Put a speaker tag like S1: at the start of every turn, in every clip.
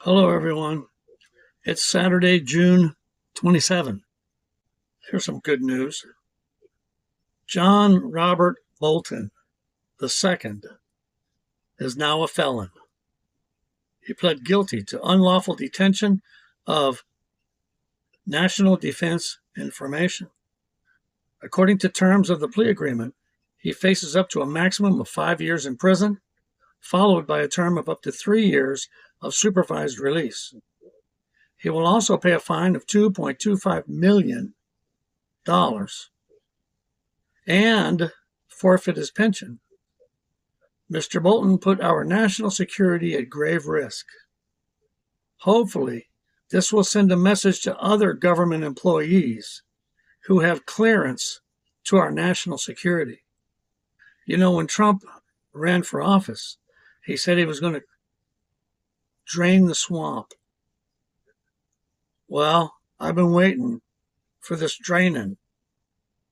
S1: Hello, everyone. It's Saturday, June 27. Here's some good news. John Robert Bolton II is now a felon. He pled guilty to unlawful detention of national defense information. According to terms of the plea agreement, he faces up to a maximum of 5 years in prison, followed by a term of up to 3 years of supervised release. He will also pay a fine of $2.25 million and forfeit his pension. Mr. Bolton put our national security at grave risk. Hopefully, this will send a message to other government employees who have clearance to our national security. You know, when Trump ran for office, he said he was going to drain the swamp. Well, I've been waiting for this draining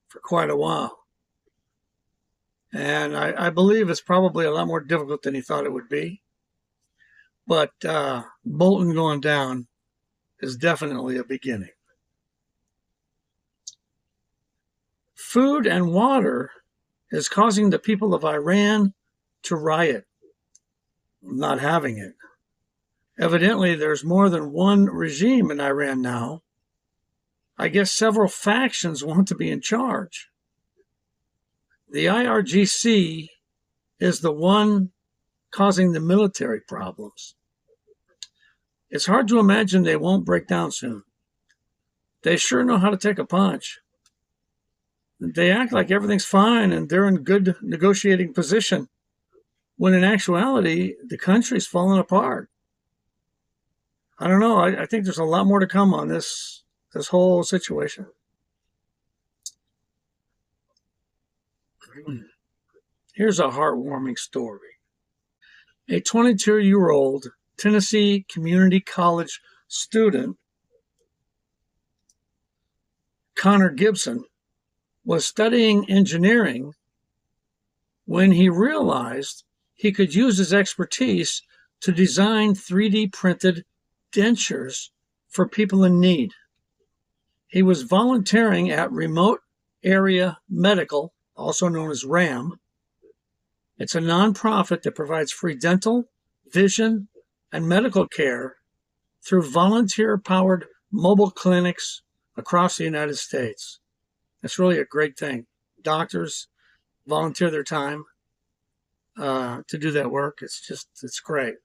S1: for quite a while. And I believe it's probably a lot more difficult than he thought it would be. But Bolton going down is definitely a beginning. Food and water is causing the people of Iran to riot, not having it. Evidently, there's more than one regime in Iran now. I guess several factions want to be in charge. The IRGC is the one causing the military problems. It's hard to imagine they won't break down soon. They sure know how to take a punch. They act like everything's fine and they're in good negotiating position, when in actuality, the country's falling apart. I don't know. I think there's a lot more to come on this whole situation. Here's a heartwarming story. A 22-year-old Tennessee Community College student, Connor Gibson, was studying engineering when he realized he could use his expertise to design 3D printed dentures for people in need. He was volunteering at Remote Area Medical, also known as RAM. It's a nonprofit that provides free dental, vision, and medical care through volunteer-powered mobile clinics across the United States. It's really a great thing. Doctors volunteer their time to do that work. It's great.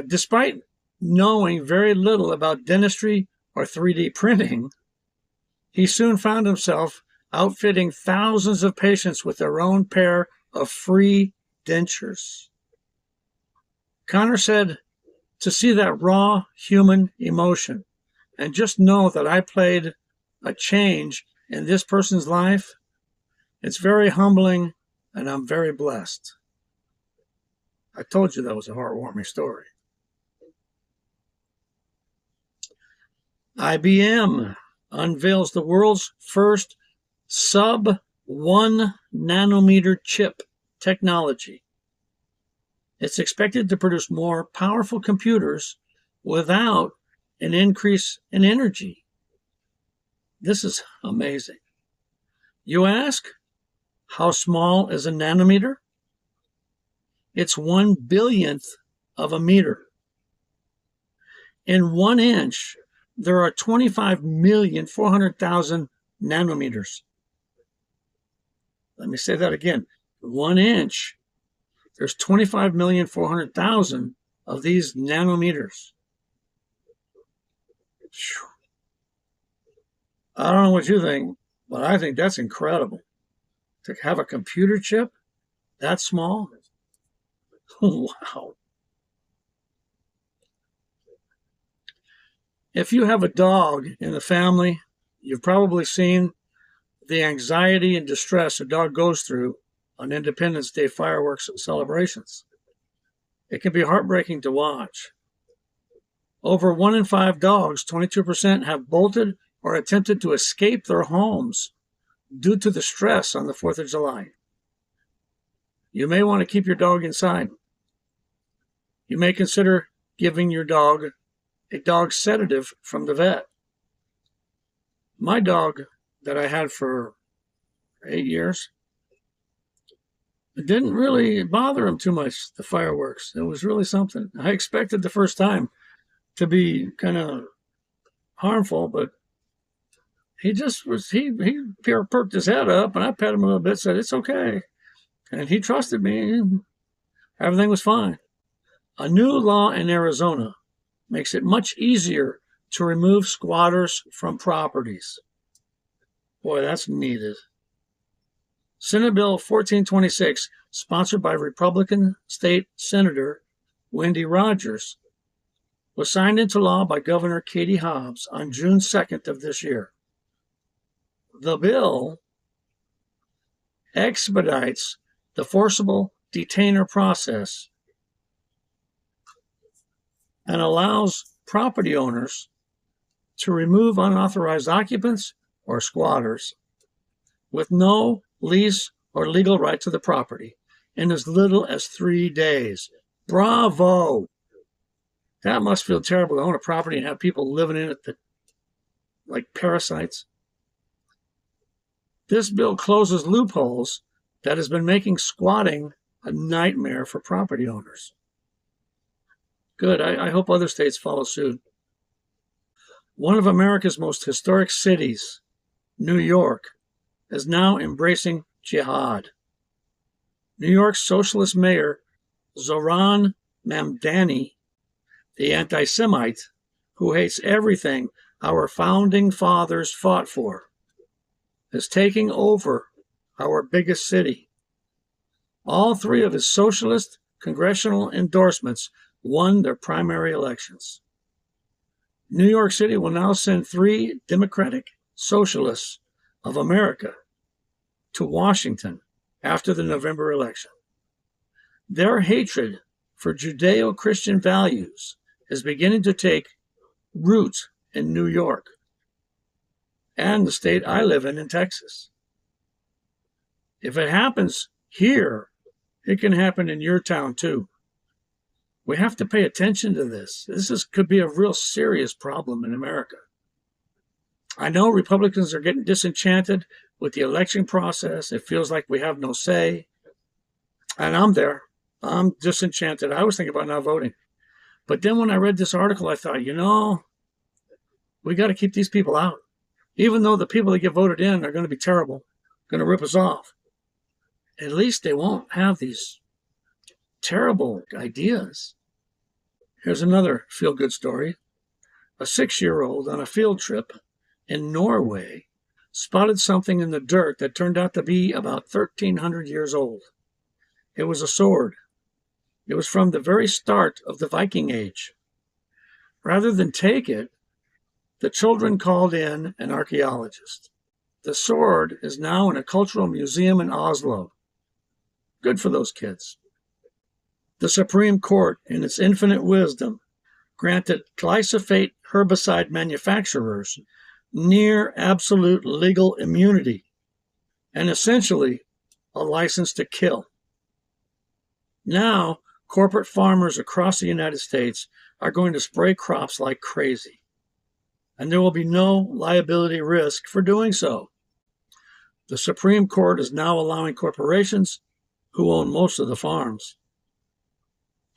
S1: Despite knowing very little about dentistry or 3D printing, he soon found himself outfitting thousands of patients with their own pair of free dentures. Connor said, "To see that raw human emotion and just know that I played a change in this person's life, it's very humbling and I'm very blessed." I told you that was a heartwarming story. IBM unveils the world's first sub-1 nanometer chip technology. It's expected to produce more powerful computers without an increase in energy. This is amazing. You ask, how small is a nanometer? It's 1/billionth of a meter. In 1 inch, there are 25,400,000 nanometers. Let me say that again. 1 inch, there's 25,400,000 of these nanometers. I don't know what you think, but I think that's incredible. To have a computer chip that small? Wow. If you have a dog in the family, you've probably seen the anxiety and distress a dog goes through on Independence Day fireworks celebrations. It can be heartbreaking to watch. Over 1 in 5 dogs, 22%, have bolted or attempted to escape their homes due to the stress on the 4th of July. You may want to keep your dog inside. You may consider giving your dog a dog sedative from the vet. My dog that I had for 8 years, it didn't really bother him too much, the fireworks. It was really something. I expected the first time to be kind of harmful, but he just was, he perked his head up, and I patted him a little bit, said, it's okay. And he trusted me. Everything was fine. A new law in Arizona makes it much easier to remove squatters from properties. Boy, that's needed. Senate Bill 1426, sponsored by Republican State Senator Wendy Rogers, was signed into law by Governor Katie Hobbs on June 2nd of this year. The bill expedites the forcible detainer process and allows property owners to remove unauthorized occupants or squatters with no lease or legal right to the property in as little as 3 days. Bravo! That must feel terrible to own a property and have people living in it like parasites. This bill closes loopholes that has been making squatting a nightmare for property owners. Good. I hope other states follow suit. One of America's most historic cities, New York, is now embracing jihad. New York's socialist mayor, Zohran Mamdani, the anti-Semite who hates everything our founding fathers fought for, is taking over our biggest city. All 3 of his socialist congressional endorsements won their primary elections. New York City will now send 3 Democratic Socialists of America to Washington after the November election. Their hatred for Judeo-Christian values is beginning to take root in New York and the state I live in Texas. If it happens here, it can happen in your town too. We have to pay attention to this. Could be a real serious problem in America. I know Republicans are getting disenchanted with the election process. It feels like we have no say. And I'm there. I'm disenchanted. I was thinking about not voting. But then when I read this article, I thought, we got to keep these people out. Even though the people that get voted in are going to be terrible, going to rip us off, at least they won't have these terrible ideas. Here's another feel-good story. A 6-year-old on a field trip in Norway spotted something in the dirt that turned out to be about 1,300 years old. It was a sword. It was from the very start of the Viking Age. Rather than take it, the children called in an archaeologist. The sword is now in a cultural museum in Oslo. Good for those kids. The Supreme Court, in its infinite wisdom, granted glyphosate herbicide manufacturers near absolute legal immunity and essentially a license to kill. Now, corporate farmers across the United States are going to spray crops like crazy, and there will be no liability risk for doing so. The Supreme Court is now allowing corporations who own most of the farms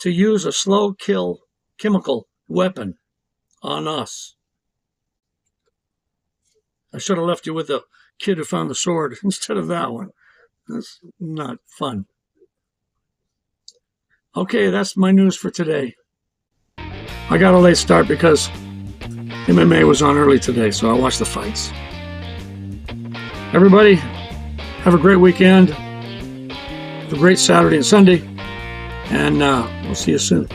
S1: to use a slow kill chemical weapon on us. I should have left you with the kid who found the sword instead of that one. That's not fun. Okay, that's my news for today. I got a late start because MMA was on early today, so I watched the fights. Everybody, have a great weekend. Have a great Saturday and Sunday, and we'll see you soon.